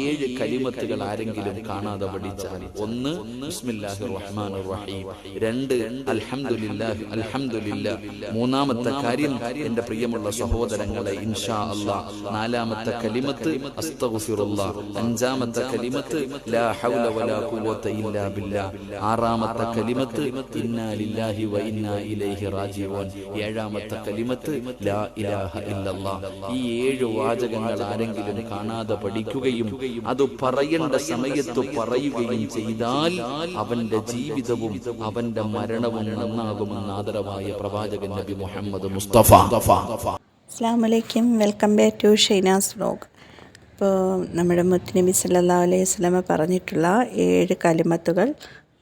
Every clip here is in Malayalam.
7 കലിമത്തുകൾ ആരെങ്കിലും കാണാതെ പഠിച്ചാൽ, 1 ബിസ്മില്ലാഹിർ റഹ്മാനിർ റഹീം, 2 അൽഹംദുലില്ലാഹ് അൽഹംദുലില്ലാഹ്, മൂന്നാമത്തെ കാര്യം എൻ്റെ പ്രിയമുള്ള സഹോദരങ്ങളെ ഇൻഷാ അല്ലാഹ് 4ാമത്തെ കലിമത്ത് അസ്തഗ്ഫിറുല്ലാഹ്, 5ാമത്തെ കലിമത്ത് ലാ ഹൗല വലാ ഖുവത ഇല്ലാ ബില്ലാഹ്, 6ാമത്തെ കലിമത്ത് ഇന്നാ ലില്ലാഹി വ ഇന്നാ ഇലൈഹി റാജിഊൻ, 7ാമത്തെ കലിമത്ത് ലാ ഇലാഹ ഇല്ലല്ലാഹ്. ഈ 7 വാചകങ്ങൾ ആരെങ്കിലും കാണാതെ പഠിക്കുകയും അത് പറയേണ്ട സമയത്ത് പറയുകയും ചെയ്താൽ അവന്റെ ജീവിതവും അവന്റെ മരണവും നന്നാകുമെന്ന് ആദരവായ പ്രവാചകൻ നബി മുഹമ്മദ് മുസ്തഫ. അസ്സലാമു അലൈക്കും, welcome back to Shainas vlog. ഇപ്പോൾ നമ്മുടെ മുത്തുനബി സല്ലല്ലാഹു അലൈഹി വസല്ലമ പറഞ്ഞിട്ടുള്ള 7 കലിമത്തുകൾ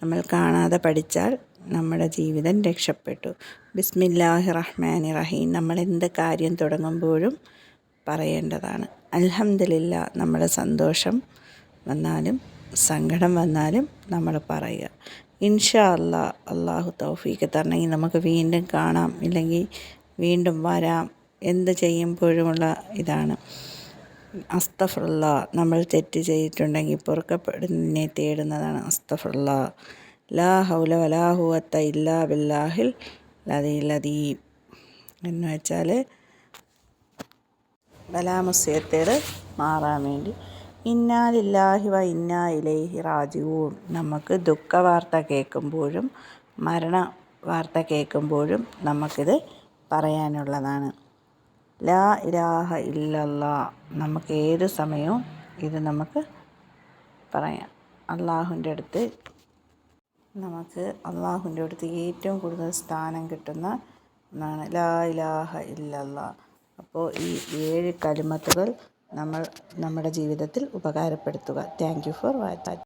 നമ്മൾ കാണാതെ പഠിച്ചാൽ നമ്മുടെ ജീവിതം രക്ഷപ്പെട്ടു. ബിസ്മില്ലാഹിർ റഹ്മാനിർ റഹീം നമ്മൾ എന്ത് കാര്യം തുടങ്ങുമ്പോഴും പറയേണ്ടതാണ്. അൽഹംദുലില്ലാഹ് നമ്മുടെ സന്തോഷം വന്നാലും സങ്കടം വന്നാലും നമ്മൾ പറയുക. ഇൻഷാ അല്ലാഹ് അള്ളാഹു തൗഫീക്ക് തരണമെങ്കിൽ നമുക്ക് വീണ്ടും കാണാം, ഇല്ലെങ്കിൽ വീണ്ടും വരാം, എന്ത് ചെയ്യുമ്പോഴുമുള്ള ഇതാണ്. അസ്തഗ്ഫിറുല്ലാഹ് നമ്മൾ തെറ്റ് ചെയ്തിട്ടുണ്ടെങ്കിൽ പൊറുക്കപ്പെടുന്നതിനെ തേടുന്നതാണ് അസ്തഗ്ഫിറുല്ലാഹ്. ലാ ഹൗല വലാ ഖുവത ഇല്ലാ ബില്ലാഹിൽ അലിയിൽ അദീം എന്ന് വെച്ചാൽ ബലാമുസിയത്തേട് മാറാൻ വേണ്ടി. ഇന്നാ ലില്ലാഹി വ ഇന്നാ ഇലൈഹി റാജിഊൻ നമുക്ക് ദുഃഖവാർത്ത കേൾക്കുമ്പോഴും മരണ വാർത്ത കേൾക്കുമ്പോഴും നമുക്കിത് പറയാനുള്ളതാണ്. ലാ ഇലാഹ ഇല്ലല്ലാഹ് നമുക്ക് ഏത് സമയവും ഇത് നമുക്ക് പറയാം. അള്ളാഹുവിൻ്റെ അടുത്ത് ഏറ്റവും കൂടുതൽ സ്ഥാനം കിട്ടുന്ന ഒന്നാണ് ലാ ഇലാഹ ഇല്ലല്ലാഹ്. അപ്പോൾ ഈ 7 കലിമത്തുകൾ നമ്മൾ നമ്മുടെ ജീവിതത്തിൽ ഉപകാരപ്പെടുത്തുക. Thank you for watching.